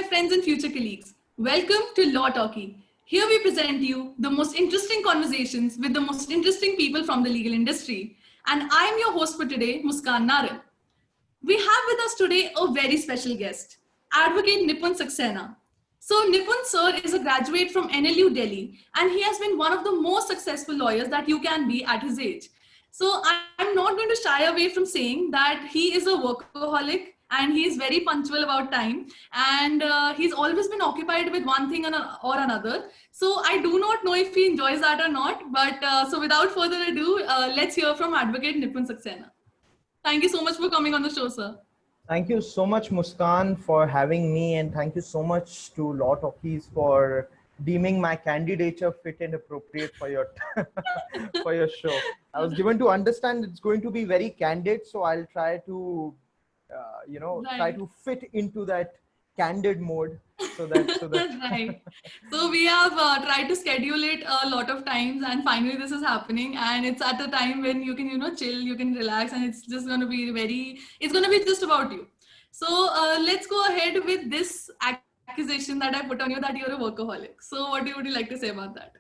friends and future colleagues. Welcome to Law Talkie. Here we present you the most interesting conversations with the most interesting people from the legal industry. And I am your host for today, Muskan Naran. We have with us today a very special guest, Advocate Nipun Saxena. So Nipun sir is a graduate from NLU Delhi and he has been one of the most successful lawyers that you can be at his age. So I'm not going to shy away from saying that he is a workaholic and he is very punctual about time and he's always been occupied with one thing or another. So I do not know if he enjoys that or not, but so without further ado, let's hear from Advocate Nipun Saxena. Thank you so much for coming on the show, sir. Thank you so much, Muskan, for having me, and thank you so much to Law Talkies for deeming my candidature fit and appropriate for your for your show. I was given to understand it's going to be very candid, so I'll try to, try to fit into that candid mode, so that Right. So we have tried to schedule it a lot of times, and finally this is happening. And it's at a time when you can, chill, you can relax, and it's just going to be it's going to be just about you. So let's go ahead with this accusation that I put on you that you're a workaholic. So what would you like to say about that?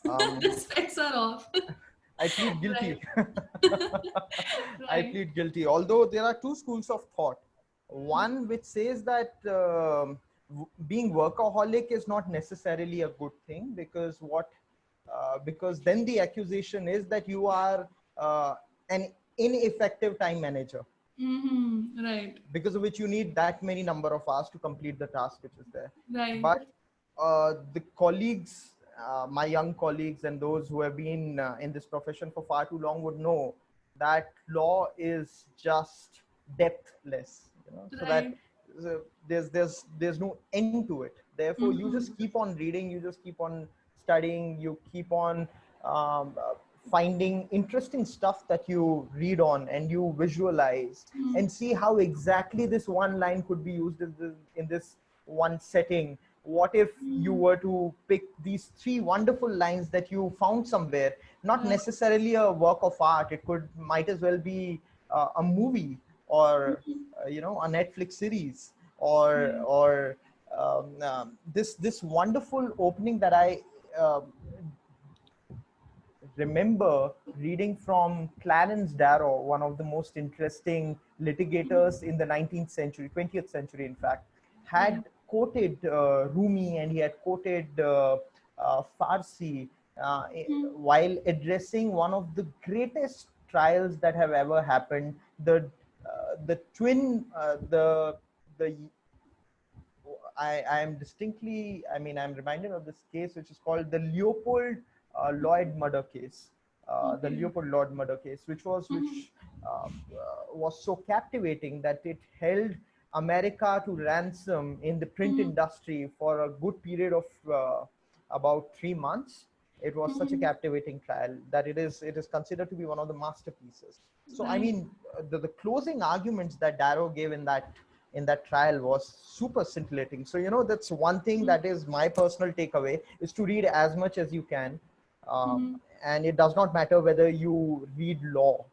The specs are off. I plead guilty. I Right. plead guilty. Although there are two schools of thought. One which says that being workaholic is not necessarily a good thing, because then the accusation is that you are an ineffective time manager, Right. because of which you need that many number of hours to complete the task which is there. Right. But the colleagues, my young colleagues and those who have been in this profession for far too long would know that law is just depthless, so that there's no end to it. Therefore, you just keep on reading, you just keep on studying, you keep on finding interesting stuff that you read on, and you visualize and see how exactly this one line could be used in this one setting. What if you were to pick these three wonderful lines that you found somewhere, not necessarily a work of art, it might as well be a movie, or a Netflix series, or this wonderful opening that I remember reading from Clarence Darrow, one of the most interesting litigators in the 19th century, 20th century, in fact, had quoted Rumi, and he had quoted Farsi while addressing one of the greatest trials that have ever happened. The twin, the I am distinctly, I'm reminded of this case, which is called the Leopold Lloyd murder case. The Leopold Lloyd murder case, which was so captivating that it held America to ransom in the print industry for a good period of about 3 months. It was such a captivating trial that it is considered to be one of the masterpieces. So the closing arguments that Darrow gave in that trial was super scintillating. So that's one thing that is my personal takeaway, is to read as much as you can. And it does not matter whether you read law.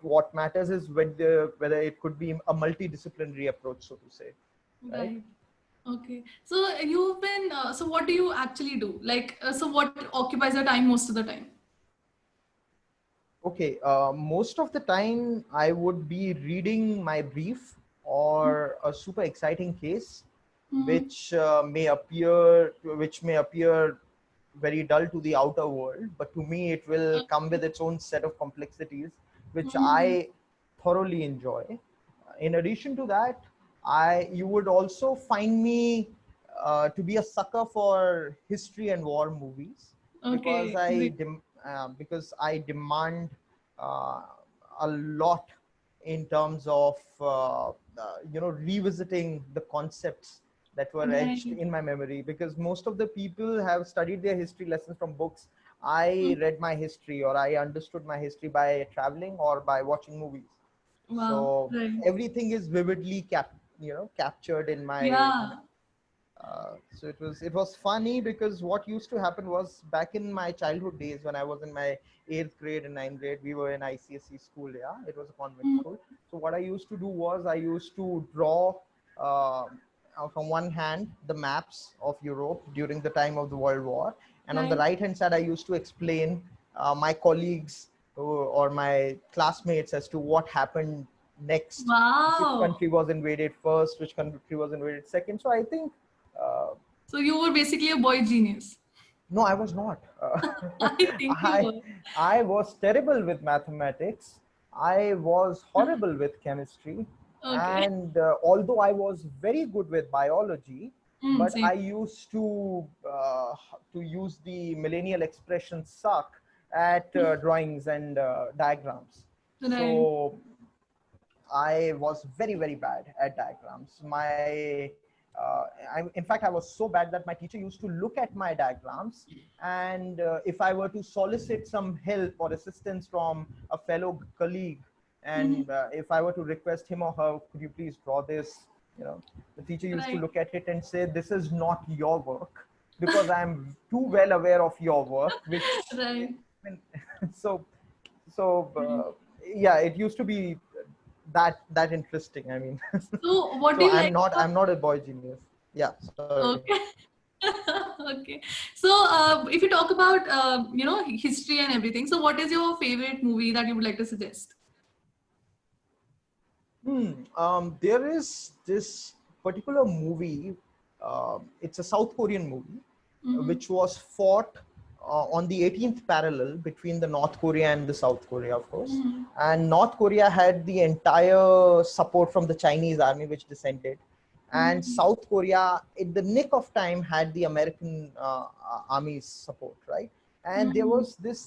What matters is whether it could be a multidisciplinary approach, so to say. Right. Okay. So you've been, so what do you actually do? Like, so what occupies your time most of the time? Okay. Most of the time I would be reading my brief or a super exciting case, which may appear very dull to the outer world, but to me it will come with its own set of complexities, which I thoroughly enjoy. In addition to that, you would also find me to be a sucker for history and war movies, because Okay. Great. because I demand uh, a lot in terms of revisiting the concepts that were etched Right. in my memory, because most of the people have studied their history lessons from books. I read my history, or I understood my history by traveling or by watching movies. Wow. So Right. everything is vividly captured in my. Yeah. So it was funny, because what used to happen was, back in my childhood days, when I was in my 8th grade and 9th grade, we were in ICSE school. Yeah, it was a convent school. So what I used to do was, I used to draw uh, from one hand the maps of Europe during the time of the World War, and on the Right. right hand side I used to explain my colleagues or my classmates as to what happened next, which Wow. country was invaded first, which country was invaded second. So I think uh, So you were basically a boy genius. no, I was not. I think you I were. I was terrible with mathematics. I was horrible with chemistry, Okay. and although I was very good with biology, but Same. I used to use the millennial expression "suck" at drawings and diagrams. Right. So I was very, very bad at diagrams. In fact, I was so bad that my teacher used to look at my diagrams, and if I were to solicit some help or assistance from a fellow colleague, Mhm. and if I were to request him or her, could you please draw this? The teacher used to Right. look at it and say, "This is not your work," because I'm too well aware of your work, which Right. I mean, so yeah, it used to be that interesting. I mean, So what so do you like about? I'm not a boy genius. Yeah, sorry. Okay. Okay. So if you talk about history and everything, so what is your favorite movie that you would like to suggest? There is this particular movie. It's a South Korean movie, Mm-hmm. which was fought on the 18th parallel between the North Korea and the South Korea, of course. Mm-hmm. And North Korea had the entire support from the Chinese army, which dissented. And Mm-hmm. South Korea, in the nick of time, had the American army's support, right? And there Mm-hmm. was this,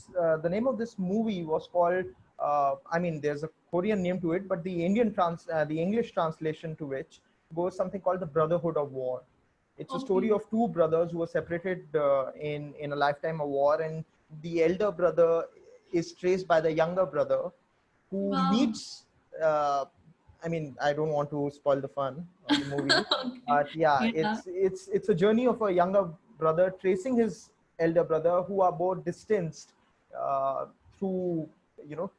the name of this movie was called, I mean, there's a Korean name to it, but the English translation to which goes something called the Brotherhood of War. It's a story Okay. of two brothers who were separated in a lifetime of war, and the elder brother is traced by the younger brother, who Wow. meets. Uh, I mean, I don't want to spoil the fun of the movie, Okay. but yeah, Yeah. it's a journey of a younger brother tracing his elder brother, who are both distanced uh, through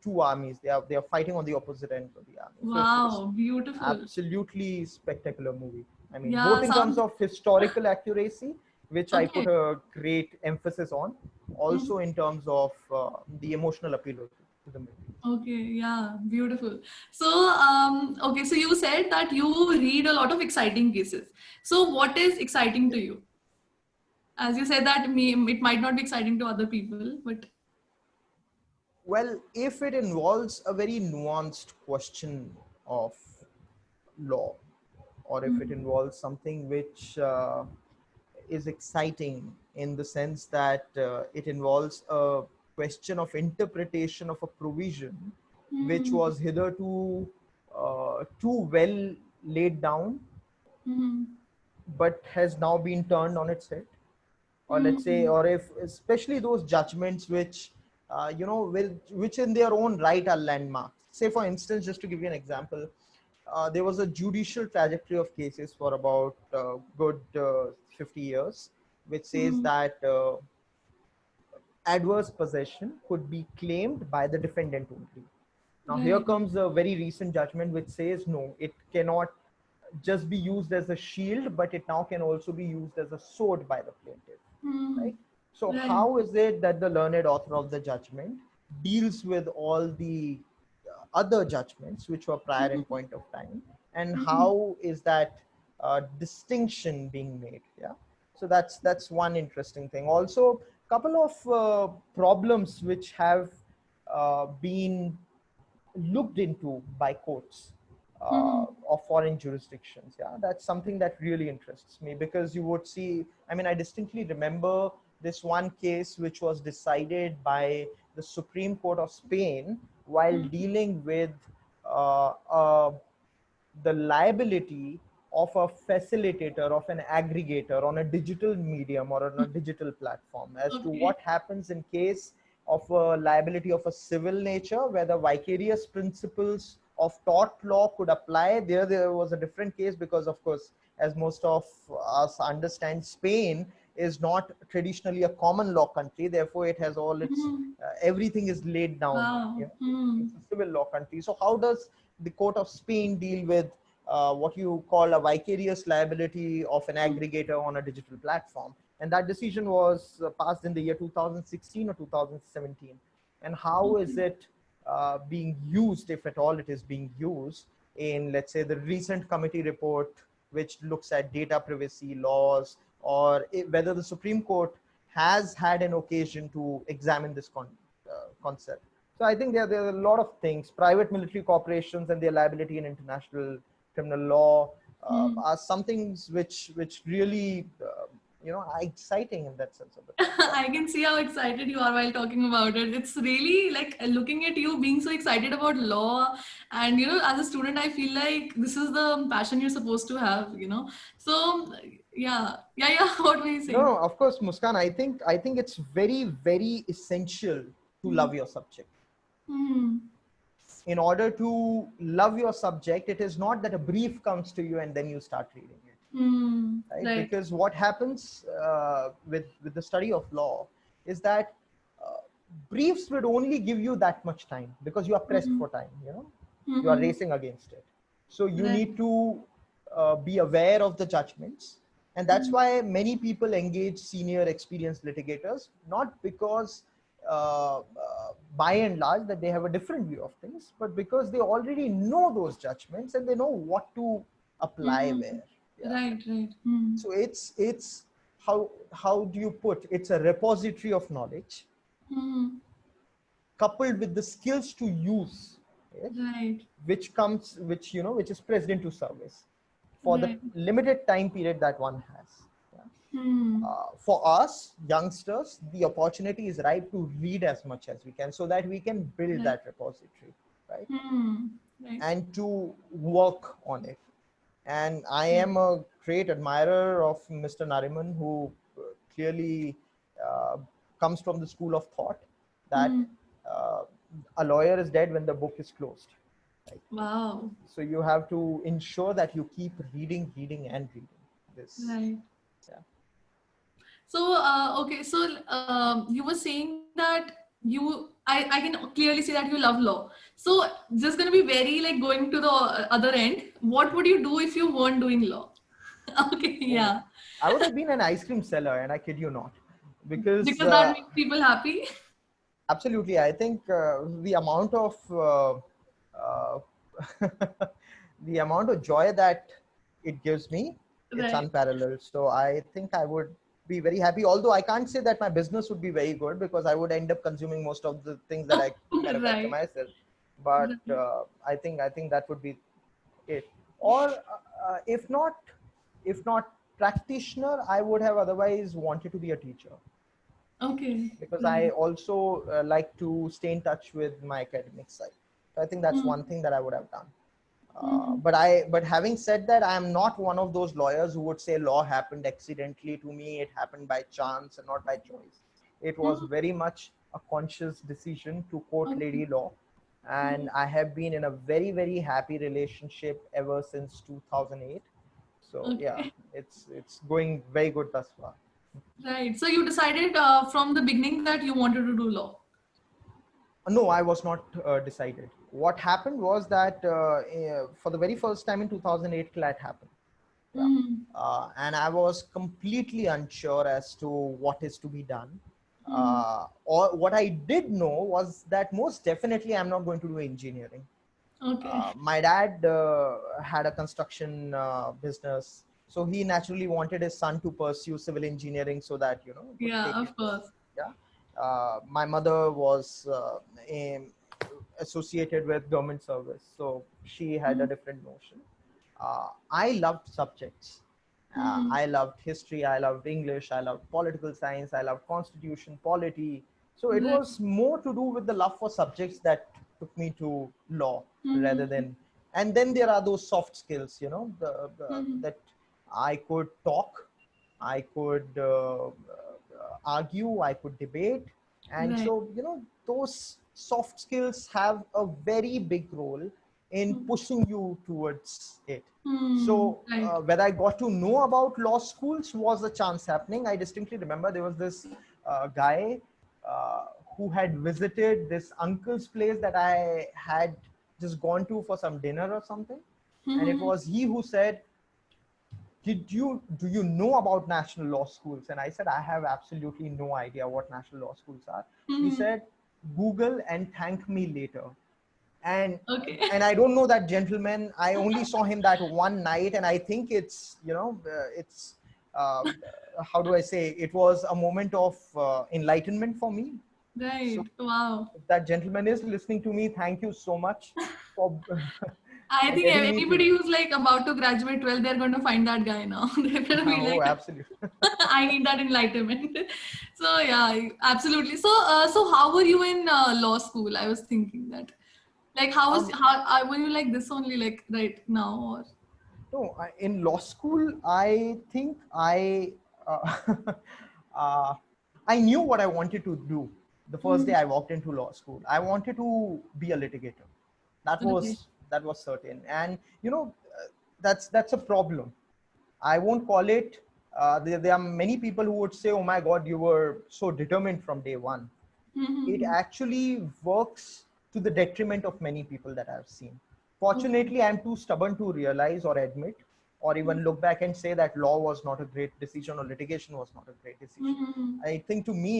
two armies. They are fighting on the opposite end of the army. So it's Wow. Beautiful. absolutely spectacular movie. I mean, both Yeah. in terms Sounds of historical accuracy, which I put okay. a great emphasis on, Mhm. also in terms of the emotional appeal to the movie. Okay. Yeah. Beautiful. So okay. So you said that you read a lot of exciting cases. So what is exciting to you? As you said that it might not be exciting to other people, but Well, if it involves a very nuanced question of law, or if it Mhm. involves something which is exciting in the sense that it involves a question of interpretation of a provision which Mhm. was hitherto too well laid down, Mhm. but has now been turned on its head, or let's say, Mhm. or if especially those judgments which which in their own right are landmarks. Say for instance, just to give you an example, there was a judicial trajectory of cases for about good 50 years, which says Mhm. that adverse possession could be claimed by the defendant only. Now, here Right. comes a very recent judgment which says no, it cannot just be used as a shield, but it now can also be used as a sword by the plaintiff, right? Mhm. So, Right. how is it that the learned author of the judgment deals with all the other judgments which were prior in Mhm. point of time, and Mhm. how is that distinction being made? Yeah, so that's one interesting thing. Also, couple of problems which have been looked into by courts Mhm. of foreign jurisdictions. Yeah, that's something that really interests me, because you would see, I mean, I distinctly remember this one case which was decided by the Supreme Court of Spain while Mhm. dealing with uh, uh, the liability of a facilitator, of an aggregator on a digital medium or on a digital platform, as to Okay. what happens in case of a liability of a civil nature where the vicarious principles of tort law could apply. There was a different case, because of course, as most of us understand, Spain is not traditionally a common law country, therefore it has all its Mhm. everything is laid down. Wow. It's a civil law country. So how does the court of Spain deal with what you call a vicarious liability of an aggregator on a digital platform. And that decision was passed in the year 2016 or 2017. And how is it being used, if at all it is being used, in, let's say, the recent committee report, which looks at data privacy laws, or whether the Supreme Court has had an occasion to examine this concept. So I think there are a lot of things. Private military corporations and their liability in international criminal law are some things which really are exciting in that sense of the term. I can see how excited you are while talking about it. It's really like looking at you being so excited about law. And, as a student, I feel like this is the passion you're supposed to have. So, yeah. What were you saying? No, of course, Muskan. I think it's very, very essential to love your subject. Hmm. In order to love your subject, it is not that a brief comes to you and then you start reading it. Right? Right. Because what happens with the study of law is that briefs would only give you that much time because you are pressed for time. You are racing against it. So you Right. need to be aware of the judgments. And that's why many people engage senior experienced litigators, not because by and large that they have a different view of things, but because they already know those judgments and they know what to apply where. Yeah. Right. So it's how do you put, it's a repository of knowledge coupled with the skills to use it, Right. which is pressed into service for the Right. limited time period that one has. Yeah. Hmm. For us youngsters, the opportunity is ripe to read as much as we can so that we can build Right. that repository, right? Right. And to work on it. And I am a great admirer of Mr. Nariman, who clearly uh, comes from the school of thought that uh, a lawyer is dead when the book is closed. Right? Wow. So you have to ensure that you keep reading and reading this. Right. Yeah. So, okay. So, you were saying that I can clearly see that you love law. So, just going to be very like going to the other end. What would you do if you weren't doing law? Okay. Oh, Yeah. I would have been an ice cream seller, and I kid you not, because Because that makes people happy. absolutely, I think the amount of uh, the amount of joy that it gives me, it's Right. unparalleled. So I think I would be very happy. Although I can't say that my business would be very good because I would end up consuming most of the things that I manufacture Right. myself. But Right. I think that would be it. Or if not practitioner, I would have otherwise wanted to be a teacher, Okay. because I Right. also like to stay in touch with my academic side. So I think that's one thing that I would have done. But having said that, I am not one of those lawyers who would say law happened accidentally to me. It happened by chance and not by choice. It was very much a conscious decision to quote Okay. Lady Law. And I have been in a very, very happy relationship ever since 2008. So yeah, Okay. it's going very good thus far. Right. So you decided from the beginning that you wanted to do law. No, I was not decided. What happened was that for the very first time in 2008, CLAT happened. Yeah. And I was completely unsure as to what is to be done. Or what I did know was that most definitely I'm not going to do engineering. Okay. My dad had a construction business, so he naturally wanted his son to pursue civil engineering so that he could Yeah, take it. of course. Yeah. My mother was associated with government service, so she had a different notion. I loved subjects. I loved history, I loved English, I loved political science, I loved constitution, polity. So it Right. was more to do with the love for subjects that took me to law rather than. And then there are those soft skills, that I could talk, I could argue, I could debate. And Right. so, those soft skills have a very big role in pushing you towards it. So Right. when I got to know about law schools was a chance happening. I distinctly remember there was this guy uh, who had visited this uncle's place that I had just gone to for some dinner or something. And it Mhm. was he who said, do you know about national law schools? And I said, I have absolutely no idea what national law schools are. He Mhm. said, Google and thank me later. and Okay. and I don't know that gentleman. I only saw him that one night, and I think it's, it's uh, how do I say, it was a moment of enlightenment for me. So Right. Wow. if that gentleman is listening to me, thank you so much for I for think getting me to. anybody who's like about to graduate 12, they're going to find that guy now. They're going to be Oh, like, absolutely. I need that enlightenment. So yeah, absolutely. So how were you in law school? I was thinking that, like, um were you like this only like right now or? No, in law school, I think uh, uh, I knew what I wanted to do the first day Mhm. I walked into law school. I wanted to be a litigator. That Okay. was that was certain, and that's a problem. I won't call it. There are many people who would say, "Oh my God, you were so determined from day one." It Mhm. actually works to the detriment of many people that I've seen. Okay. Fortunately, I'm too stubborn to realize or admit or even look back and say that law was not a great decision or litigation was not a great decision. Mhm. I think to me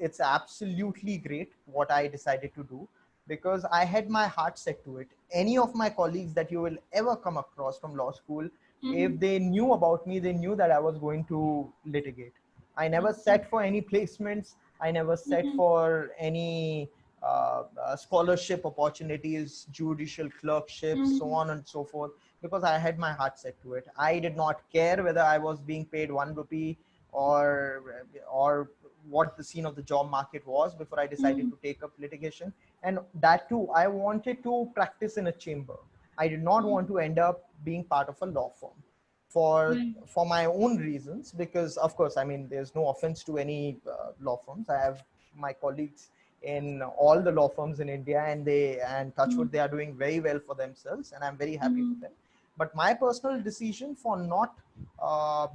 it's absolutely great what I decided to do, because I had my heart set to it. Any of my colleagues that you will ever come across from law school, if Mhm. they knew about me, they knew that I was going to litigate. I never Okay. set for any placements. I never set Mhm. for any scholarship opportunities, judicial clerkships, so Mhm. on and so forth, because I had my heart set to it. I did not care whether I was being paid 1 rupee or what the scene of the job market was before I decided Mhm. to take up litigation. And that too, I wanted to practice in a chamber. I did not want to end up being part of a law firm for Right. for my own reasons, because of course, I mean, there's no offense to any law firms. I have my colleagues in all the law firms in India, and touchwood, Mhm. they are doing very well for themselves, and I'm very happy for Mhm. them. But my personal decision for not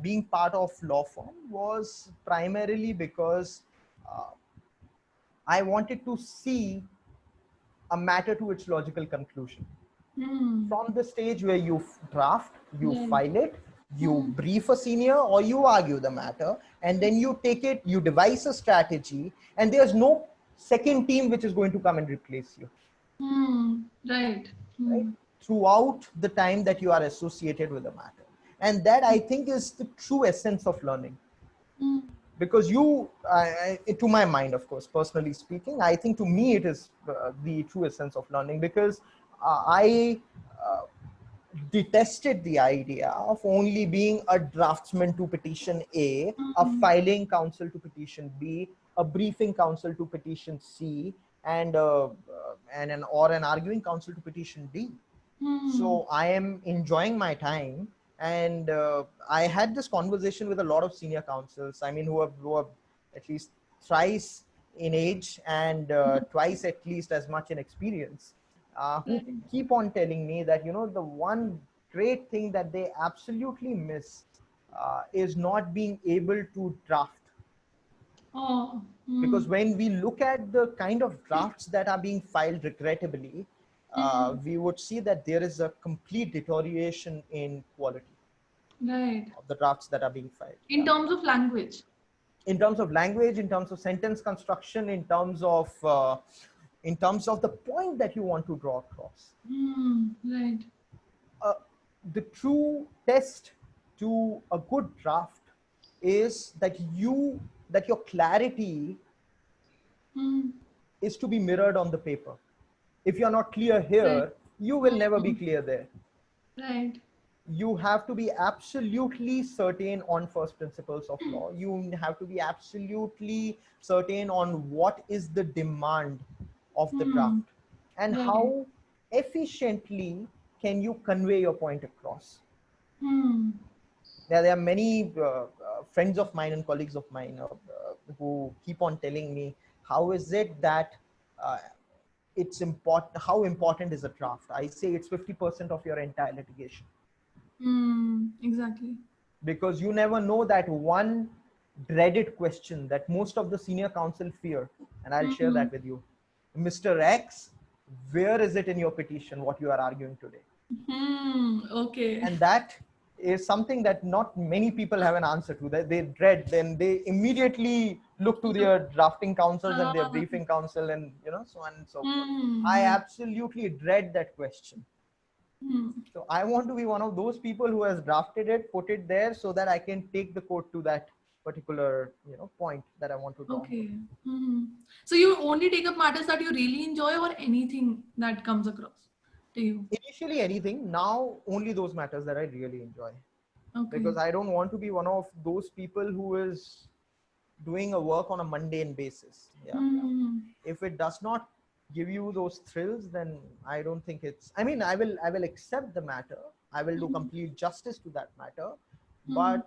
being part of law firm was primarily because uh, I wanted to see a matter to its logical conclusion. Mhm. From the stage where you draft, you Right. file it, you Mhm. brief a senior or you argue the matter, and then you take it, you devise a strategy, and there's no second team which is going to come and replace you, Hmm. Right. right? Hmm. Throughout the time that you are associated with the matter. And that, I think, is the true essence of learning. Hmm. Because to my mind, of course, personally speaking, I think to me it is the true essence of learning, because I uh, detested the idea of only being a draftsman to petition a Hmm. filing counsel to petition B, a briefing counsel to petition C, and an arguing counsel to petition D. Hmm. So I am enjoying my time, and I had this conversation with a lot of senior counsels. I mean, who are at least thrice in age and twice at least as much in experience, who Right. keep on telling me that, the one great thing that they absolutely miss is not being able to draft. Oh. Because Hmm. when we look at the kind of drafts that are being filed, regrettably, Hmm. we would see that there is a complete deterioration in quality Right. of the drafts that are being filed. In Yeah. terms of language. In terms of language, in terms of sentence construction, in terms of the point that you want to draw across. Hmm. Right. uh, the true test to a good draft is that your clarity Hmm. is to be mirrored on the paper. If you're not clear Right. here, you will never be Hmm. clear there. Right. You have to be absolutely certain on first principles of law. You have to be absolutely certain on what is the demand of the draft Hmm. and Right. how efficiently can you convey your point across. Hmm. There are many friends of mine and colleagues of mine who keep on telling me, how is it that uh, it's important, how important is a draft? I say it's 50% of your entire litigation, Hmm. Exactly. because you never know that one dreaded question that most of the senior counsel fear, and I'll share Hmm. that with you. Mr. X, where is it in your petition what you are arguing today? Okay. And that is something that not many people have an answer to, that they dread. Then they immediately look to their drafting councils and their Uh, briefing council, and so on and so forth. I right. absolutely dread that question. Hmm. So I want to be one of those people who has drafted it, put it there, so that I can take the code to that particular point that I want to draw. Okay. Hmm. So you only take up matters that you really enjoy, or anything that comes across to you? Initially anything, now only those matters that I really enjoy, Okay. because I don't want to be one of those people who is doing a work on a mundane basis. Yeah. Hmm. If it does not give you those thrills, then I don't think it's, I mean, I will accept the matter. I will do complete justice to that matter. Hmm. But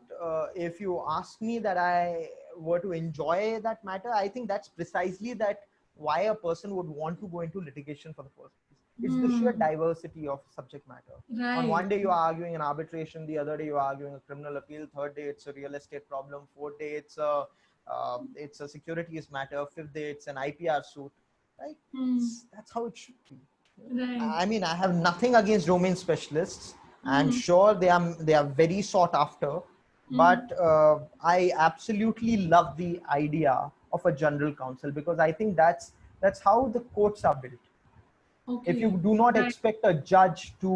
if you ask me that I were to enjoy that matter, I think that's precisely that why a person would want to go into litigation for the first place. It's the sheer Hmm. diversity of subject matter. On Right. one day you are arguing an arbitration, the other day you are arguing a criminal appeal, third day it's a real estate problem, fourth day it's a securities matter, fifth day it's an IPR suit, right? Hmm. That's how it should be. Right. I mean, I have nothing against domain specialists. I'm Hmm. sure they are very sought after, Hmm. but I absolutely love the idea of a general counsel, because I think that's how the courts are built. If you Okay. do not Right. expect a judge to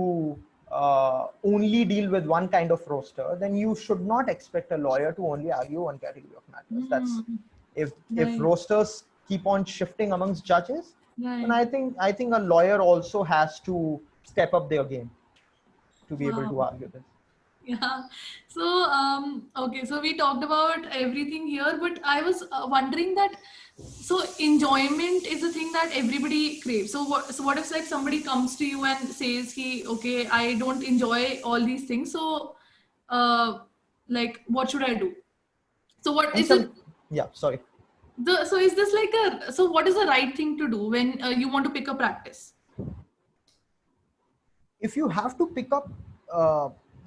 only deal with one kind of roster, then you should not expect a lawyer to only argue one category of matters. That's, Hmm. if Right. rosters keep on shifting amongst judges, then Right. I think a lawyer also has to step up their game to be able Wow. to argue this. Yeah. So, okay. So we talked about everything here, but I was wondering that. So enjoyment is a thing that everybody craves. So what? So what if like somebody comes to you and says, "He, okay, I don't enjoy all these things. So, uh, like, what should I do?" So what And is it? some, yeah, sorry. So is this like a? So what is the right thing to do when you want to pick a practice? If you have to pick up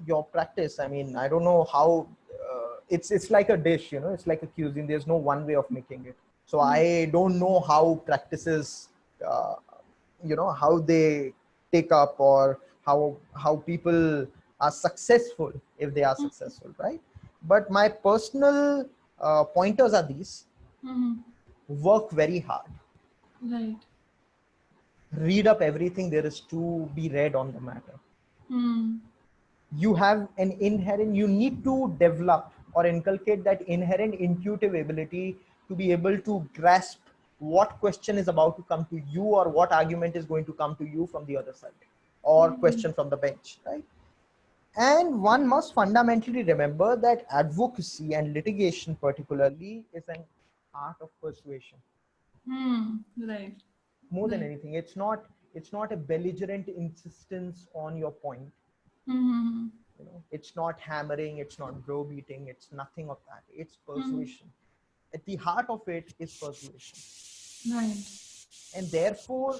your practice, I mean, I don't know how, it's like a dish, it's like a cuisine. There's no one way of making it. So Right. I don't know how practices, uh, how they take up, or how people are successful, if they are successful, right? But my personal pointers are these: Mm-hmm. work very hard, Right. read up everything there is to be read on the matter. Hmm. You have an inherent, you need to develop or inculcate that inherent intuitive ability to be able to grasp what question is about to come to you, or what argument is going to come to you from the other side, or Hmm. question from the bench, right? And one must fundamentally remember that advocacy, and litigation particularly, is an art of persuasion. Hmm. Right. More than Right. anything, it's not a belligerent insistence on your point. Hmm. It's not hammering, it's not browbeating, it's nothing of that. It's Hmm. persuasion. At the heart of it is persuasion. Right. And therefore,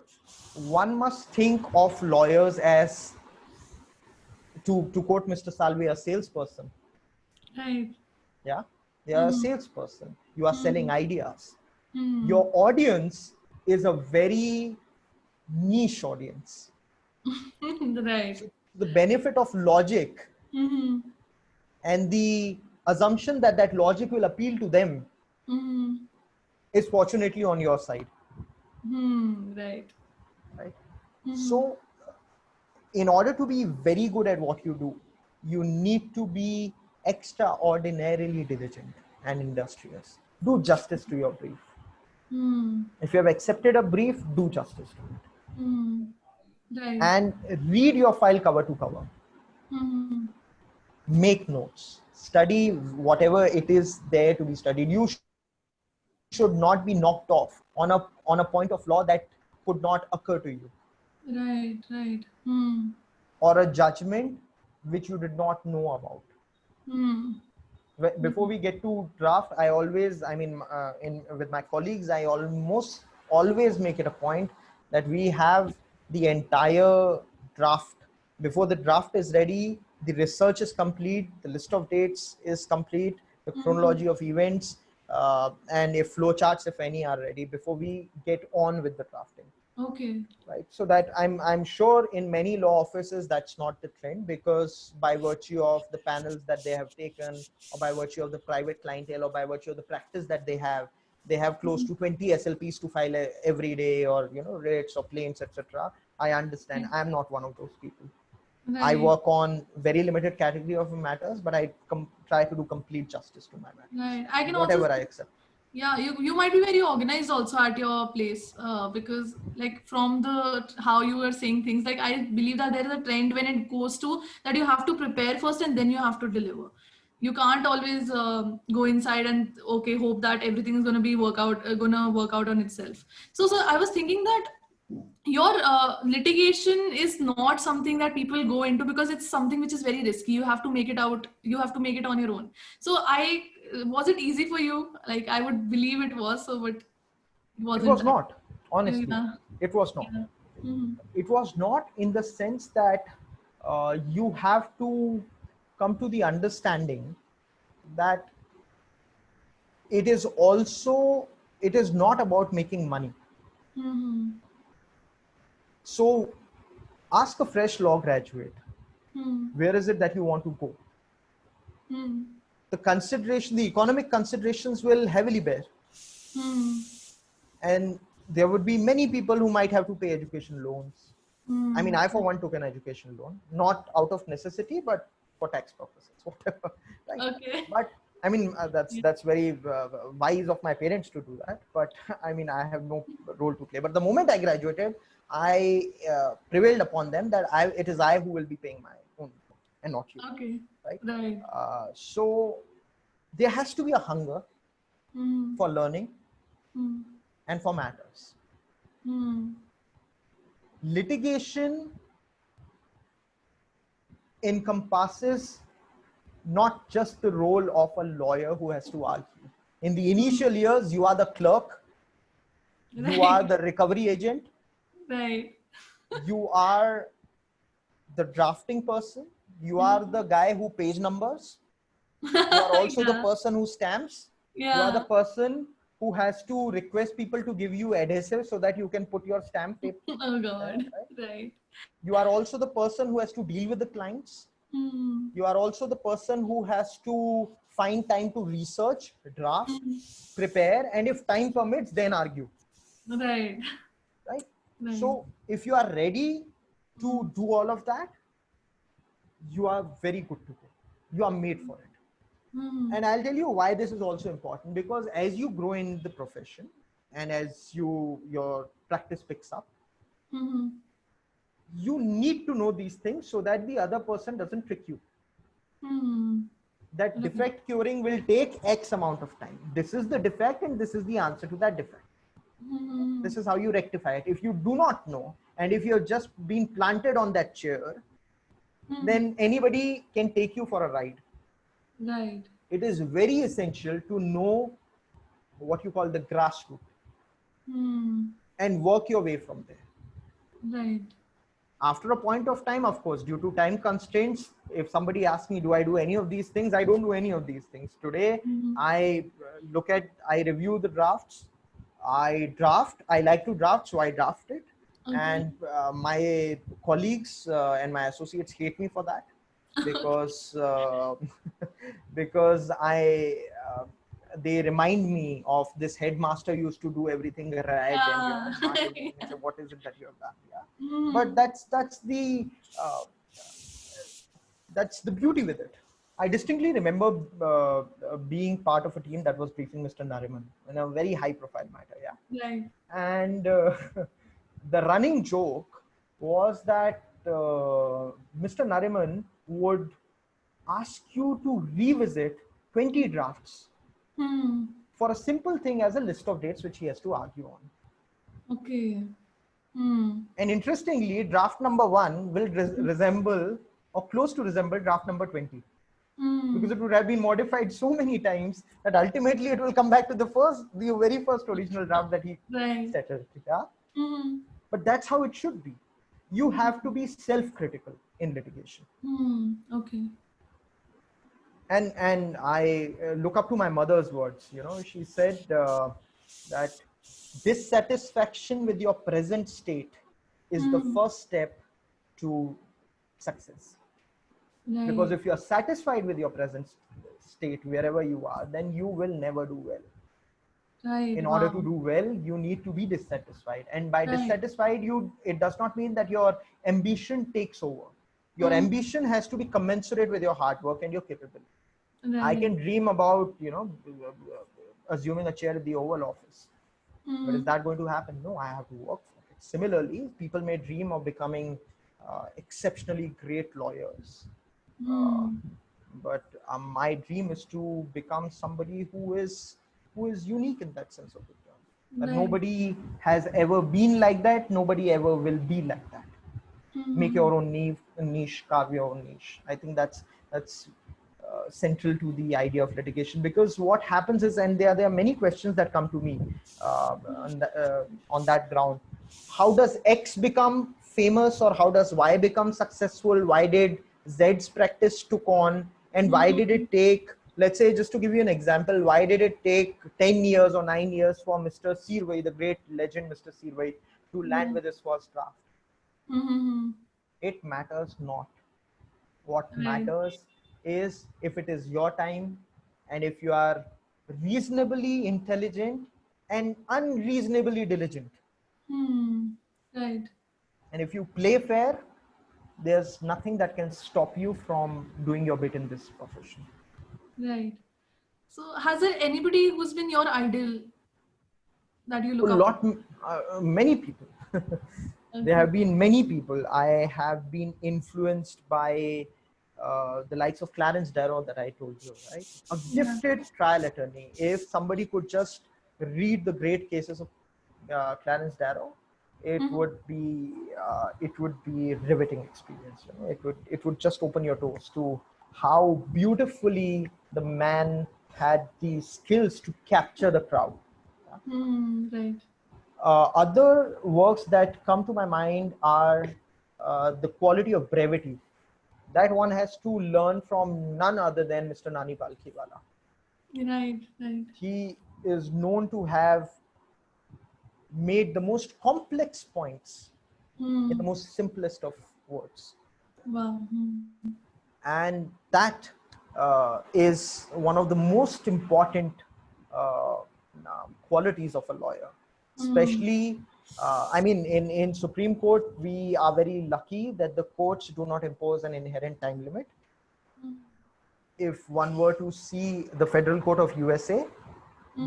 one must think of lawyers as, to quote Mr. Salve, a salesperson. Right. Yeah, they are a Hmm. salesperson. You are Hmm. selling ideas. Hmm. Your audience is a very niche audience. Right. So the benefit of logic, Hmm. and the assumption that that logic will appeal to them, Hmm. is fortunately on your side, Hmm. Right. right? Hmm. So in order to be very good at what you do, you need to be extraordinarily diligent and industrious. Do justice to your brief. Hmm. If you have accepted a brief, do justice to it, Hmm. Right. and read your file cover to cover. Hmm. Make notes, study whatever it is there to be studied. You should not be knocked off on a point of law that could not occur to you, Right. Right. Hmm. or a judgment which you did not know about. Hmm. Before we get to draft, I always, I mean, in with my colleagues, I almost always make it a point that we have the entire draft. Before the draft is ready, the research is complete, the list of dates is complete, the Hmm. chronology of events, and if flowcharts, if any, are ready before we get on with the drafting. Okay. right? So that I'm sure in many law offices that's not the trend, because by virtue of the panels that they have taken, or by virtue of the private clientele, or by virtue of the practice that they have close to 20 SLPs to file every day, or rates or plaints, etc. I understand. Right. I'm not one of those people. I Right. work on very limited category of matters, but I try to do complete justice to my matters, Right. I can also whatever I see, accept. yeah, you might be very organized also at your place, because like from the how you were saying things, like I believe that there is a trend when it goes to that you have to prepare first and then you have to deliver. You can't always go inside and okay hope that everything is gonna work out on itself. So I was thinking that your litigation is not something that people go into because it's something which is very risky. You have to make it out, you have to make it on your own. So I was it easy for you? Like I would believe it was, so but it It wasn't was that. not, honestly. Yeah. It was not. Yeah. Hmm. It was not, in the sense that you have to come to the understanding that it is not about making money. Hmm. So ask a fresh law graduate, Hmm. where is it that you want to go? Hmm. The economic considerations will heavily bear. Hmm. And there would be many people who might have to pay education loans. I mean, Hmm. I for one took an education loan, not out of necessity, but for tax purposes, whatever, right? Okay. But I mean, Yeah. that's very wise of my parents to do that. But I mean, I have no role to play. But the moment I graduated, I prevailed upon them that it is I who will be paying my own loan and not you, Okay. right? Right. So there has to be a hunger Hmm. for learning Hmm. and for matters. Hmm. Litigation encompasses not just the role of a lawyer who has to argue. In the Hmm. initial years, you are the clerk, you are Right. the recovery agent, Right. you are the drafting person, you are the Hmm. guy who page numbers, you are also the Yeah. person who stamps, you are the Yeah. person who has to request people to give you adhesive so that you can put your stamp paper Oh there, God. right? Right. You are also the person who has to deal with the clients. Hmm. You are also the person who has to find time to research, draft, Hmm. prepare, and if time permits, then argue, Right. right? Right. So if you are ready Hmm. to do all of that, you are very good to go. You are made for it. Hmm. And I'll tell you why this is also important, because as you grow in the profession and as your practice picks up, Hmm. you need to know these things so that the other person doesn't trick you. Hmm. That Right. defect curing will take X amount of time. This is the defect and this is the answer to that defect. Hmm. This is how you rectify it. If you do not know, and if you're just being planted on that chair, Hmm. then anybody can take you for a ride. Right. It is very essential to know what you call the grassroots Hmm. and work your way from there. Right. After a point of time, of course, due to time constraints, if somebody asks me, do I do any of these things? I don't do any of these things. Today, Hmm. I review the drafts, I draft, I like to draft, so I draft it. Okay. And my colleagues and my associates hate me for that, because because they remind me of this headmaster used to do everything right and Yeah. mark everything and say, what is it that you have done? Yeah, but Hmm. uh, that's the beauty with it. I distinctly remember being part of a team that was briefing Mr. Nariman in a very high profile matter. Yeah, Right. and the running joke was that Mr. Nariman would ask you to revisit 20 drafts Hmm. for a simple thing as a list of dates which he has to argue on. Okay. Hmm. And interestingly, draft number one will resemble or close to resemble draft number 20, because Hmm. it would have been modified so many times that ultimately it will come back to the very first original draft that he Right. settled. Yeah? Hmm. But that's how it should be. You have to be self-critical in litigation. Hmm. Okay. And I look up to my mother's words. She said that dissatisfaction with your present state is the first step to success. Because if you are satisfied with your present state wherever you are, then you will never do well. In order to do well, you need to be dissatisfied, and by dissatisfied, it does not mean that your ambition takes over. Your ambition has to be commensurate with your hard work and your capability. I can dream about, assuming a chair at the Oval Office, but is that going to happen? No, I have to work for it. Similarly, people may dream of becoming exceptionally great lawyers, but my dream is to become somebody who is unique in that sense of the term. That nobody has ever been like that. Nobody ever will be like that. Make your own niche, carve your own niche. I think that's central to the idea of litigation, because what happens is, and there are many questions that come to me on that ground. How does X become famous, or how does Y become successful? Why did Z's practice took on, and why did it take, let's say, just to give you an example, why did it take 10 years or 9 years for Mr. Seervai, the great legend Mr. Seervai, to land with his first draft? It matters not. What matters is if it is your time, and if you are reasonably intelligent and unreasonably diligent. Right. And if you play fair, there's nothing that can stop you from doing your bit in this profession. Right. So has there anybody who's been your idol that you look up to? Many people. There have been many people. I have been influenced by the likes of Clarence Darrow that I told you, right? A gifted trial attorney. If somebody could just read the great cases of Clarence Darrow, it would be riveting experience. It would just open your doors to how beautifully the man had the skills to capture the crowd. Right. Other works that come to my mind are the quality of brevity that one has to learn from none other than Mr. Nani Palkhiwala. Right. He is known to have made the most complex points in the most simplest of words. Wow. And that is one of the most important qualities of a lawyer. Especially, I mean, in Supreme Court, we are very lucky that the courts do not impose an inherent time limit. If one were to see the Federal Court of USA,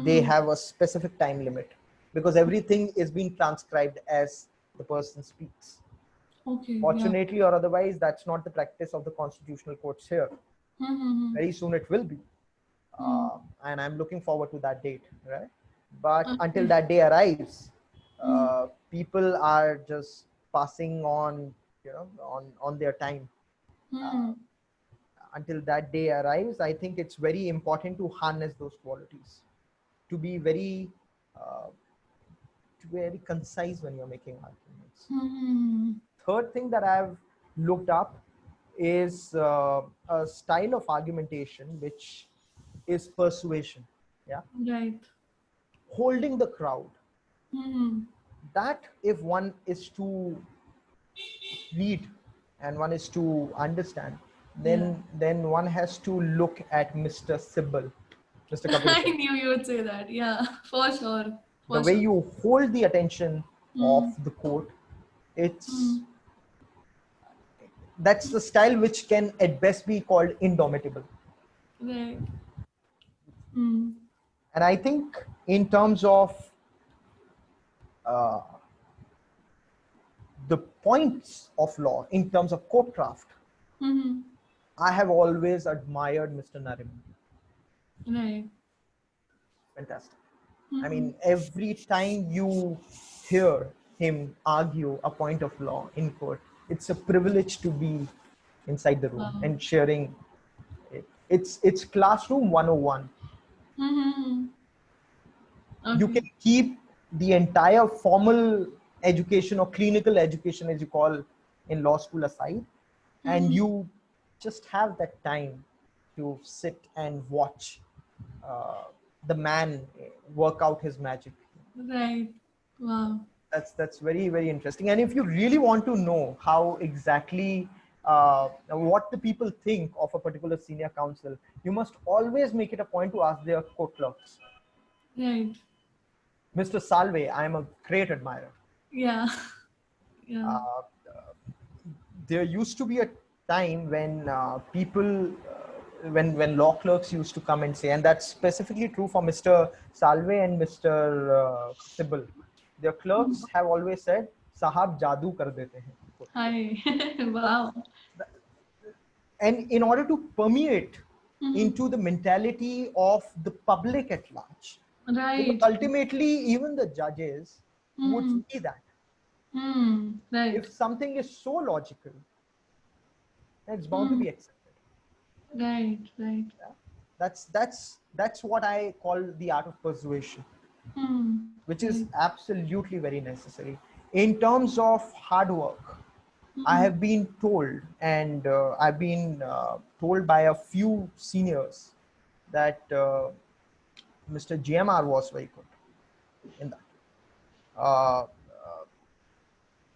they have a specific time limit, because everything is being transcribed as the person speaks. Okay. Fortunately or otherwise, that's not the practice of the constitutional courts here. Very soon it will be. And I'm looking forward to that date, right? But until that day arrives, people are just passing on, on their time. Until that day arrives, I think it's very important to harness those qualities, to be very concise when you're making arguments. Third thing that I've looked up is a style of argumentation which is persuasion. Yeah. Right. Holding the crowd. That if one is to read and one is to understand, then one has to look at Mr. Sibal, Mr. Kapil. I knew you would say that. Yeah, for sure. The way you hold the attention of the court, that's the style which can at best be called indomitable. Right. And I think in terms of the points of law, in terms of courtcraft, I have always admired Mr. Nariman. Right. Fantastic. I mean, every time you hear him argue a point of law in court, it's a privilege to be inside the room and sharing it. It's classroom 101. Okay. You can keep the entire formal education or clinical education, as you call in law school, aside, and you just have that time to sit and watch the man work out his magic. Right. Wow. That's very, very interesting. And if you really want to know how exactly what the people think of a particular senior counsel, you must always make it a point to ask their court clerks. Right. Mr. Salve, I am a great admirer. Yeah. Yeah. Uh, there used to be a time when when law clerks used to come and say, and that's specifically true for Mr. Salve and Mr. Sybil. Their clerks have always said, "Sahab jadoo kar dete hain." Hi. Wow. And in order to permeate Mhm. into the mentality of the public at large, because Right. ultimately even the judges would Hmm. see that Right. if something is so logical, then it's bound to Hmm. be accepted. Right. Right. Yeah? That's what I call the art of persuasion, which Right. is absolutely very necessary. In terms of hard work, I Hmm. have been told, and I've been told by a few seniors that Mr. GMR was very good in that. Uh,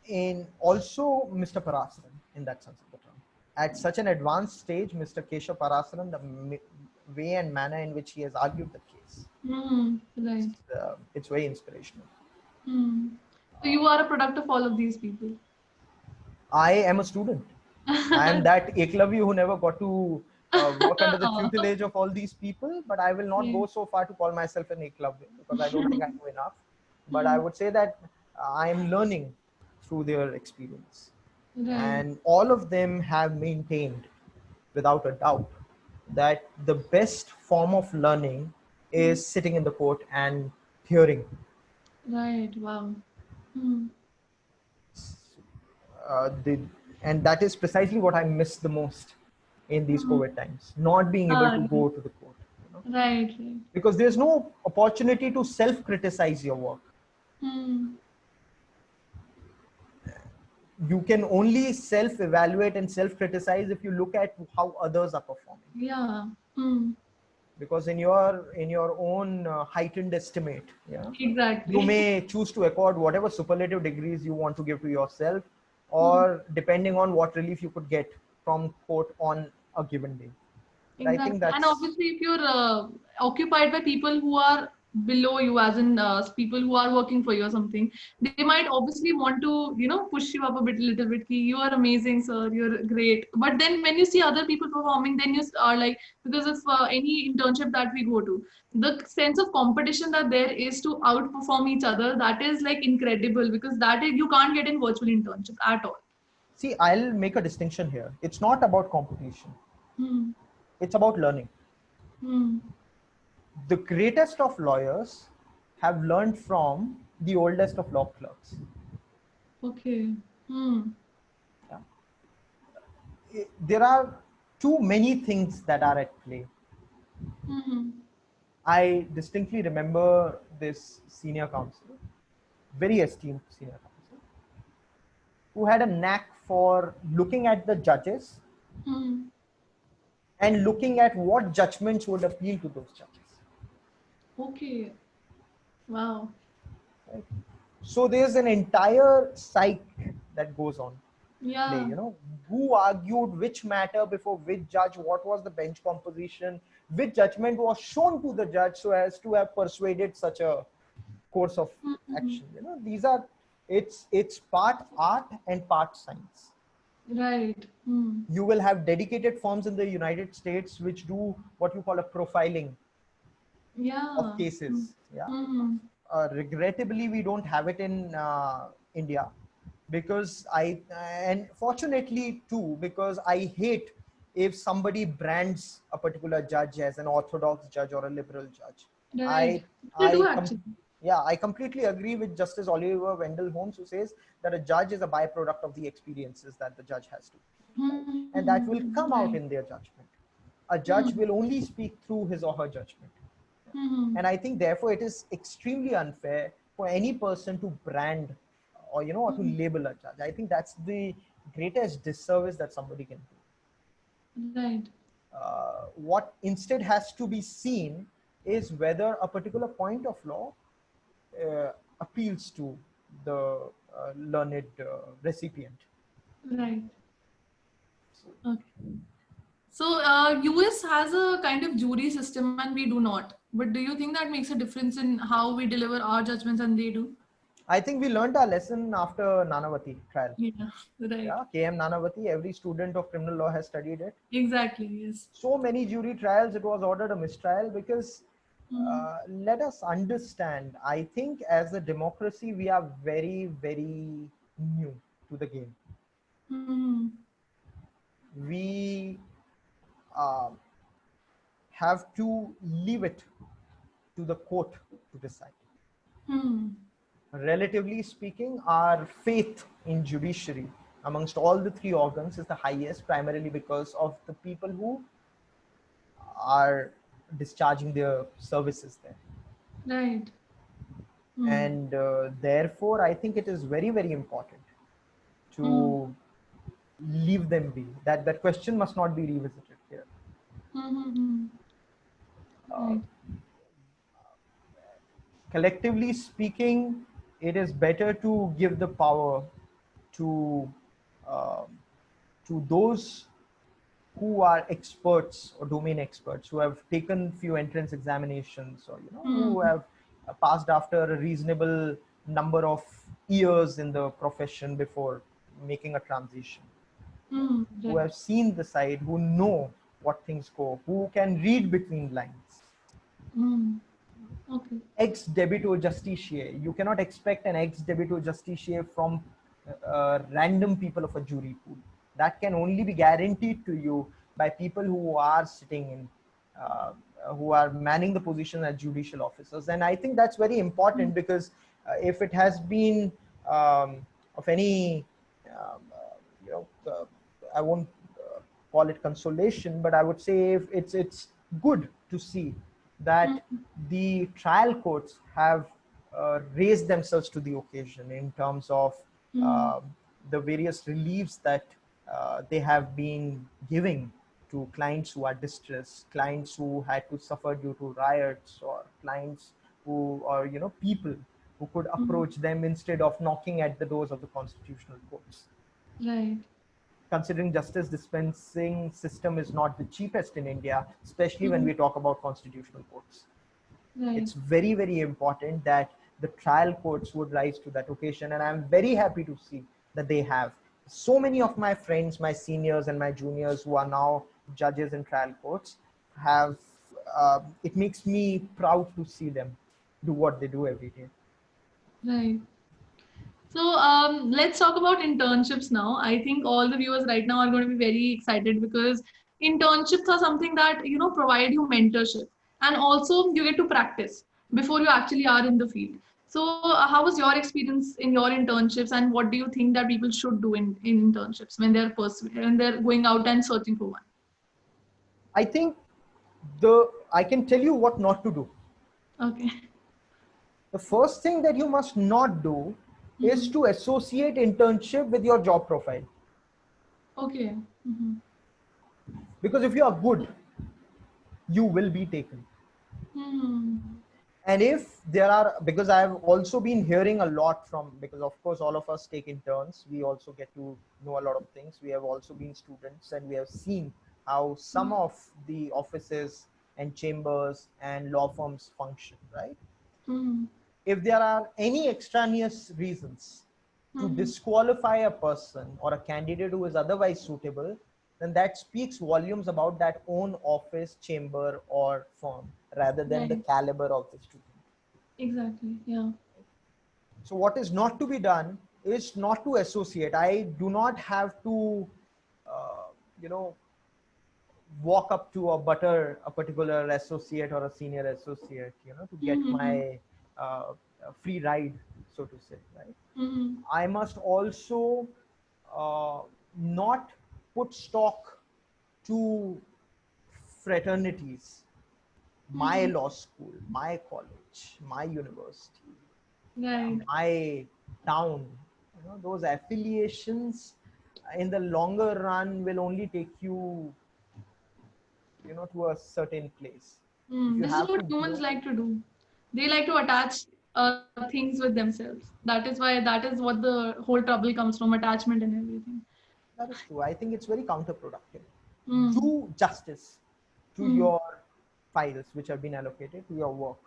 in also Mr. Parasaran in that sense of the term. At such an advanced stage, Mr. Keshav Parasaran, the way and manner in which he has argued the case, Right. it's very inspirational. Hmm. So you are a product of all of these people. I am a student. I am that Eklavya who never got to work under the Oh, tutelage of all these people, but I will not right. go so far to call myself an Eklavya because I don't think I know enough. But I Hmm. would say that I am learning through their experience. Right. And all of them have maintained, without a doubt, that the best form of learning Hmm. is sitting in the court and hearing. Right. Wow. Hmm. The and that is precisely what I miss the most in these Hmm. COVID times, not being able to Right. go to the court, Right. Right. because there's no opportunity to self-criticize your work. Hmm. You can only self-evaluate and self-criticize if you look at how others are performing, Yeah. Hmm. because in your own heightened estimate, yeah, you Exactly. may choose to accord whatever superlative degrees you want to give to yourself, Hmm. or depending on what relief you could get from court on a given day. But I think Exactly. And that's obviously, if you're occupied by people who are below you, as in people who are working for you or something, they might obviously want to, push you up a bit, little bit. Ki, you are amazing, sir. You're great. But then when you see other people performing, then you are like, because of any internship that we go to, the sense of competition that there is to outperform each other, that is like incredible because that is, you can't get in virtual internships at all. See, I'll make a distinction here. It's not about competition, Hmm. it's about learning. Hmm. The greatest of lawyers have learned from the oldest of law clerks. Okay. Hmm. Yeah. There are too many things that are at play. Hmm. I distinctly remember this senior counsel, very esteemed senior counsel, who had a knack for looking at the judges Hmm. and looking at what judgments would appeal to those judges. Okay. Wow. Right? So there's an entire psyche that goes on play. Yeah. Who argued which matter before which judge, what was the bench composition, which judgment was shown to the judge so as to have persuaded such a course of Mhm. action. These are it's part art and part science. Right. Hmm. You will have dedicated firms in the United States which do what you call a profiling of Yeah. Hmm. cases. Yeah. Hmm. Regrettably, we don't have it in India, because and fortunately too, because I hate if somebody brands a particular judge as an orthodox judge or a liberal judge. Right. I, They do I, actually. yeah, I completely agree with Justice Oliver Wendell Holmes, who says that a judge is a byproduct of the experiences that the judge has to, right? And that will come Right. out in their judgment. A judge Hmm. will only speak through his or her judgment. Hmm. And I think therefore it is extremely unfair for any person to brand or or to Hmm. label a judge. I think that's the greatest disservice that somebody can do. Right. What instead has to be seen is whether a particular point of law appeals to the learned recipient. Right. Okay. So, US has a kind of jury system and we do not. But do you think that makes a difference in how we deliver our judgments and they do? I think we learned our lesson after Nanavati trial. Yeah, right. Yeah, KM Nanavati, every student of criminal law has studied it. Exactly, yes. So many jury trials, it was ordered a mistrial because Mhm. let us understand, I think as a democracy, we are very, very new to the game. Mhm. We uh, have to leave it to the court to decide. Hmm. Relatively speaking, our faith in judiciary amongst all the three organs is the highest, primarily because of the people who are discharging their services there. Right. Hmm. And therefore, I think it is very, very important Hmm. to leave them be. That question must not be revisited here. Hmm. Uh, Right. Collectively speaking, it is better to give the power to uh, those who are experts or domain experts who have taken few entrance examinations, or who Hmm. have passed after a reasonable number of years in the profession before making a transition, Hmm. who Right. have seen the side, who know what things go, who can read between lines. Hmm. Okay. Ex debito justitiae. You cannot expect an ex debito justitiae from random people of a jury pool. That can only be guaranteed to you by people who are sitting in, who are manning the position as judicial officers. And I think that's very Hmm. important because if it has been of any, you know, I won't call it consolation, but I would say if it's good to see that Hmm. the trial courts have raised themselves to the occasion in terms of Hmm. uh, the various reliefs that they have been giving to clients who are distressed, clients who had to suffer due to riots, or clients who, or people who could Hmm. approach them instead of knocking at the doors of the constitutional courts. Right. Considering justice dispensing system is not the cheapest in India, especially when Hmm. we talk about constitutional courts, Right. it's very, very important that the trial courts would rise to that occasion. And I'm very happy to see that they have. So many of my friends, my seniors and my juniors who are now judges in trial courts have, it makes me proud to see them do what they do every day. Right. So let's talk about internships now. I think all the viewers right now are going to be very excited because internships are something that provide you mentorship and also you get to practice before you actually are in the field. So how was your experience in your internships and what do you think that people should do in internships when when they're going out and searching for one? I think I can tell you what not to do. Okay. The first thing that you must not do is Hmm. to associate internship with your job profile. Okay. Hmm. Because if you are good, you will be taken. Hmm. And if there are, because I've also been hearing a lot from, because of course all of us take interns, we also get to know a lot of things. We have also been students and we have seen how some of the offices and chambers and law firms function, right? Hmm. If there are any extraneous reasons to Hmm. disqualify a person or a candidate who is otherwise suitable, then that speaks volumes about that own office, chamber, or firm rather than the Right. caliber of the student. Exactly. Yeah. So, what is not to be done is not to associate. I do not have to, uh, you know, walk up to a particular associate or a senior associate, to get Hmm. my free ride, so to say, right? Hmm. I must also uh, not put stock to fraternities, my Hmm. law school, my college, my university, Right. my town. Those affiliations in the longer run will only take you, to a certain place. If you This is have what to humans grow, like to do. They like to attach things with themselves. That is what the whole trouble comes from, attachment and everything. That is true. I think it's very counterproductive. Mm. Do justice to Mm. your files which have been allocated to your work.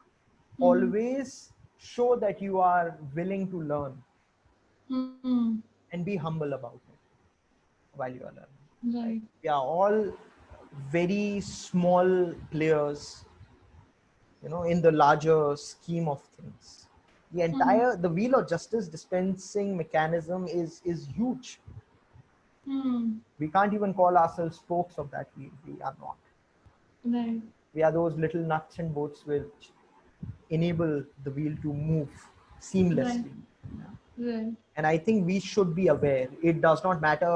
Mm. Always show that you are willing to learn Mm. and be humble about it while you are learning. Right? Right. We are all very small players, in the larger scheme of things. The wheel of justice dispensing mechanism is huge. Mm. We can't even call ourselves spokes of that wheel. We are not. Right. We are those little nuts and bolts which enable the wheel to move Right. seamlessly. Right. And I think we should be aware. It does not matter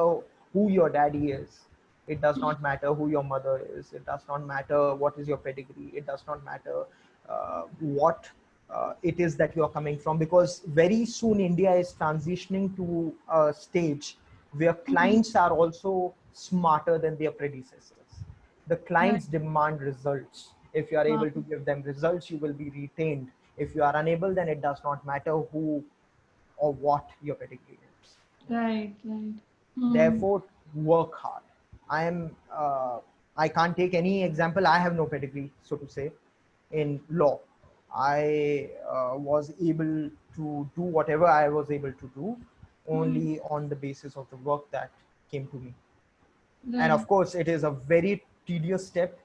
who your daddy is. It does not matter who your mother is. It does not matter what is your pedigree. It does not matter what it is that you are coming from. Because very soon India is transitioning to a stage where clients are also smarter than their predecessors. The Right. clients demand results. If you are Wow. able to give them results, you will be retained. If you are unable, then it does not matter who or what your pedigree is. Right. Right. Mm. Therefore, work hard. I am. I can't take any example. I have no pedigree, so to say, in law. I was able to do whatever I was able to do Mm. only on the basis of the work that came to me. And Right. of course, it is a very tedious step.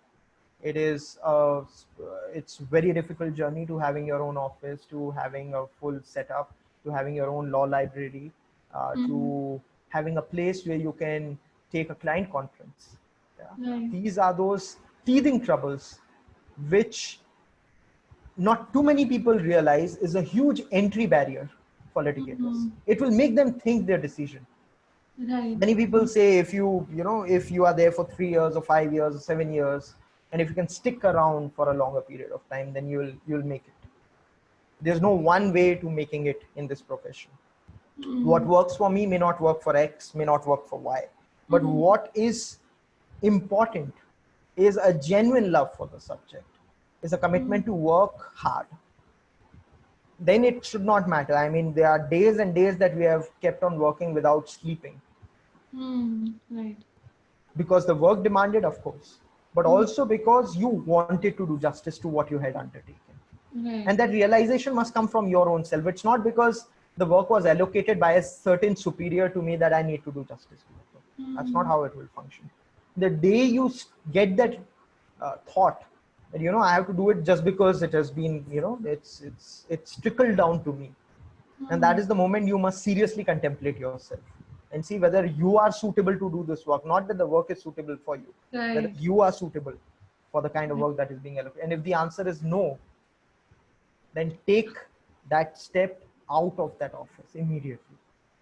It is it's very difficult journey to having your own office, to having a full setup, to having your own law library, Mm. to having a place where you can take a client conference. Yeah. Right. These are those teething troubles which not too many people realize is a huge entry barrier for litigators. Mm. It will make them think their decision. Right. Many people say if you are there for 3 years or 5 years or 7 years, and if you can stick around for a longer period of time, then you'll make it. There's no one way to making it in this profession. What Mm. works for me may not work for X, may not work for Y, but Mm. what is important is a genuine love for the subject, is a Mm. commitment to work hard. Then it should not matter. I mean, there are days and days that we have kept on working without sleeping Mm. Right. because the work demanded, of course, but Mm. also because you wanted to do justice to what you had undertaken. Right. And that realization must come from your own self. It's not because the work was allocated by a certain superior to me that I need to do justice to it. That's not Mm. how it will function. The day you get that thought that I have to do it just because it has been it's trickled down to me, and that Mm. is the moment you must seriously contemplate yourself and see whether you are suitable to do this work. Not that the work is suitable for you, whether Right. you are suitable for the kind of work that is being allocated. And if the answer is no, then take that step out of that office immediately.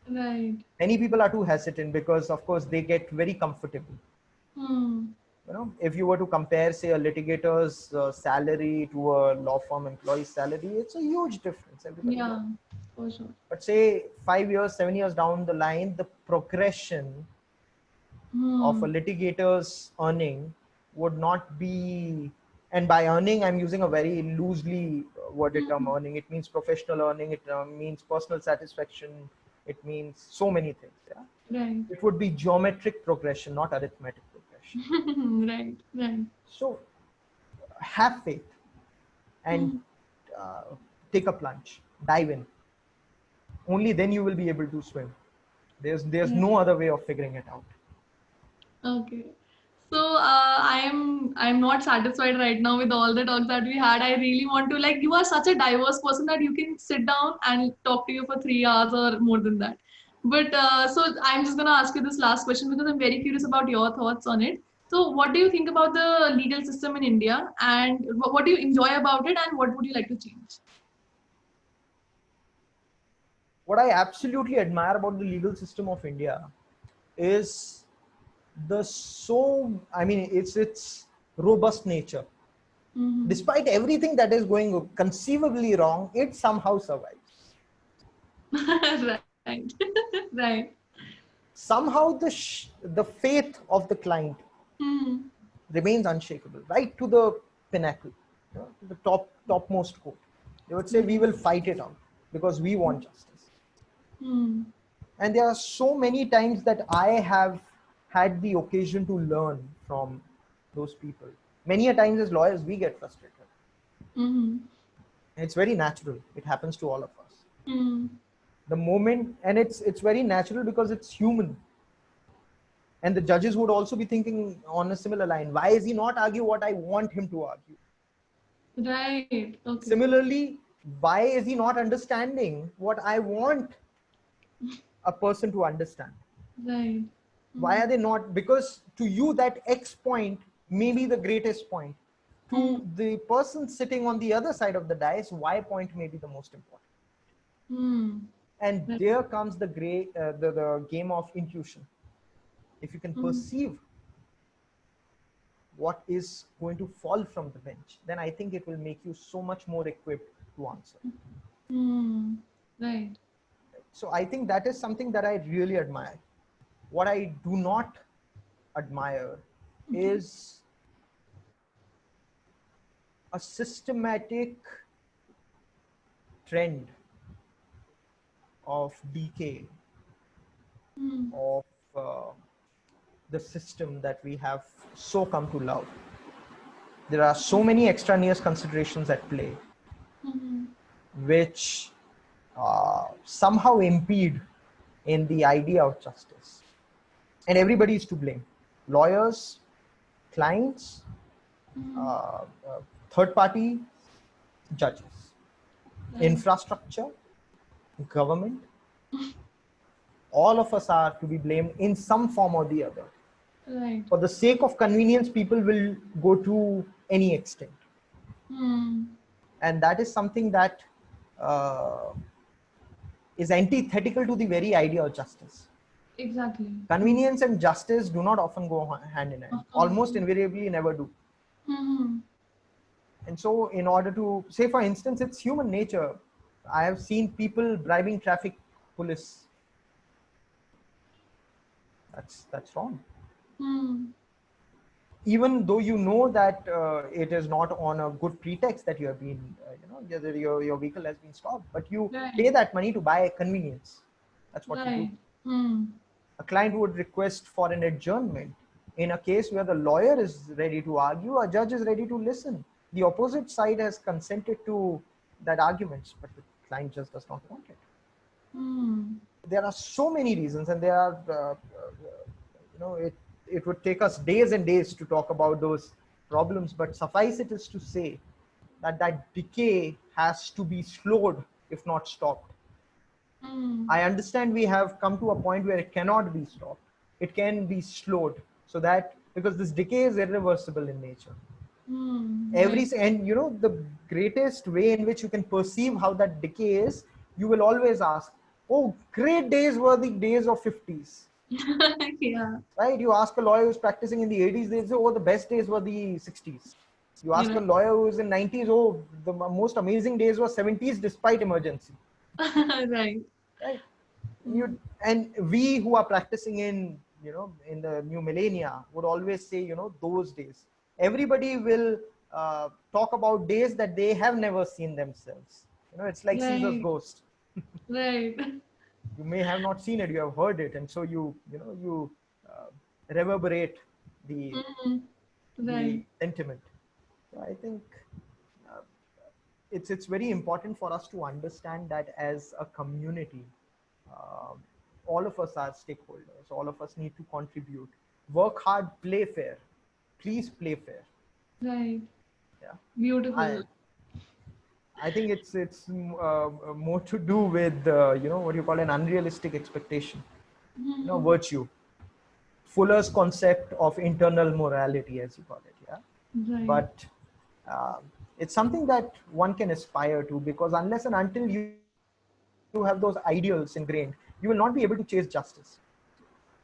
Right. Many people are too hesitant because, of course, they get very comfortable. Mm. If you were to compare, say, a litigator's salary to a law firm employee's salary, it's a huge difference. Everybody knows. Yeah. For sure. But say 5 years, 7 years down the line, the progression of a Mm. litigator's earning would not be, and by earning, I'm using a very loosely worded term, Mm. earning. It means professional earning, it means personal satisfaction, it means so many things. Yeah? Right. It would be geometric progression, not arithmetic progression. Right. Right. So have faith and Mm. uh, take a plunge, dive in. Only then you will be able to swim. There's Right. no other way of figuring it out. Okay. So I'm not satisfied right now with all the talks that we had. I really want to, like, you are such a diverse person that you can sit down and talk to you for 3 hours or more than that. But so I'm just gonna ask you this last question because I'm very curious about your thoughts on it. So what do you think about the legal system in India, and what do you enjoy about it, and what would you like to change? What I absolutely admire about the legal system of India is its robust nature. Mm-hmm. Despite everything that is going conceivably wrong, it somehow survives. Right. Right. Somehow the faith of the client Mm-hmm. remains unshakable, right to the pinnacle, to the topmost court. They would say, we will fight it out because we want justice. Hmm. And there are so many times that I have had the occasion to learn from those people. Many a times as lawyers, we get frustrated. Hmm. It's very natural. It happens to all of us. Hmm. The moment, and it's very natural because it's human. And the judges would also be thinking on a similar line. Why is he not argue what I want him to argue? Right. Okay. Similarly, why is he not understanding what I want a person to understand? Right. Why are they not? Because to you, that X point may be the greatest point. To the person sitting on the other side of the dice, Y point may be the most important. Hmm. And Right. there comes the game of intuition. If you can perceive what is going to fall from the bench, then I think it will make you so much more equipped to answer. Hmm. Right. So I think that is something that I really admire. What I do not admire is a systematic trend of decay Hmm. of the system that we have so come to love. There are so many extraneous considerations at play Hmm. which somehow impede in the idea of justice. And everybody is to blame: lawyers, clients, third party, judges, Right. infrastructure, government. All of us are to be blamed in some form or the other. Right. For the sake of convenience, people will go to any extent. Hmm. And that is something that uh, is antithetical to the very idea of justice. Exactly. Hmm. Convenience and justice do not often go hand in hand, Of course. almost invariably never do. Hmm. And so, in order to say, for instance, it's human nature. I have seen people bribing traffic police. That's wrong. Hmm. Even though you know that it is not on a good pretext that you have been, your vehicle has been stopped, but you pay Right. that money to buy convenience. That's what you do. Right. Hmm. A client would request for an adjournment in a case where the lawyer is ready to argue, a judge is ready to listen. The opposite side has consented to that argument, but the client just does not want it. Hmm. There are so many reasons, and there are, it would take us days and days to talk about those problems, but suffice it is to say that that decay has to be slowed, if not stopped. Hmm. I understand we have come to a point where it cannot be stopped. It can be slowed, so that because this decay is irreversible in nature. Hmm. Right. And the greatest way in which you can perceive how that decay is, you will always ask, oh, great days were the days of 50s. Yeah. Right? You ask a lawyer who's practicing in the 80s, they say, oh, the best days were the 60s. You ask Yeah. a lawyer who's in 90s, oh, the most amazing days were 70s despite emergency. Right. Right? Hmm. And we who are practicing in the new millennia would always say, those days. Everybody will talk about days that they have never seen themselves. It's like Caesar's Right. ghost. Right. You may have not seen it, you have heard it, and so you uh, reverberate the Hmm. the Right. sentiment. So I think uh, it's very important for us to understand that as a community, uh, all of us are stakeholders. All of us need to contribute. Work hard, play fair. Please play fair. Right. Yeah, I Beautiful. I think more to do with what you call an unrealistic expectation. Hmm. Virtue. Fuller's concept of internal morality, as you call it. Yeah, Right. but uh, it's something that one can aspire to, because unless and until you have those ideals ingrained, you will not be able to chase justice.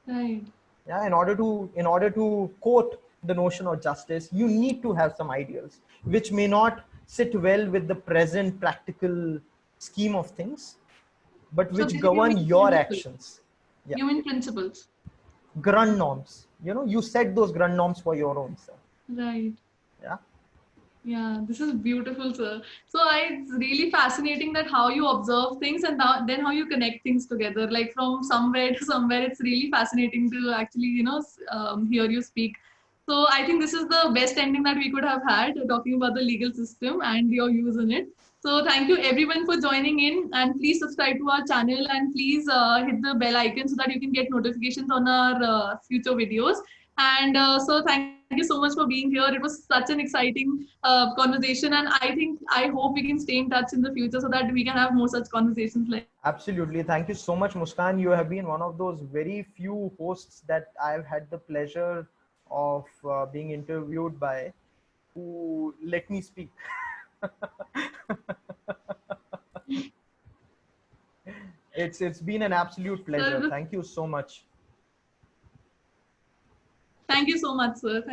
Right. Yeah, in order to quote the notion of justice, you need to have some ideals which may not sit well with the present practical scheme of things, but So which there you govern mean your principles. actions. Yeah, You mean principles. grund norms. You set those grund norms for your own self. Right. Yeah. Yeah, this is beautiful, sir. So it's really fascinating that how you observe things and then how you connect things together, like from somewhere to somewhere. It's really fascinating to actually, hear you speak. So I think this is the best ending that we could have had, talking about the legal system and your views on it. So thank you everyone for joining in, and please subscribe to our channel and please hit the bell icon so that you can get notifications on our future videos. And so thank you so much for being here. It was such an exciting conversation, and I hope we can stay in touch in the future so that we can have more such conversations like this. Absolutely. Thank you so much, Muskan. You have been one of those very few hosts that I've had the pleasure of being interviewed by, who let me speak. It's been an absolute pleasure. Sir, Thank you so much. thank you so much, sir. Thank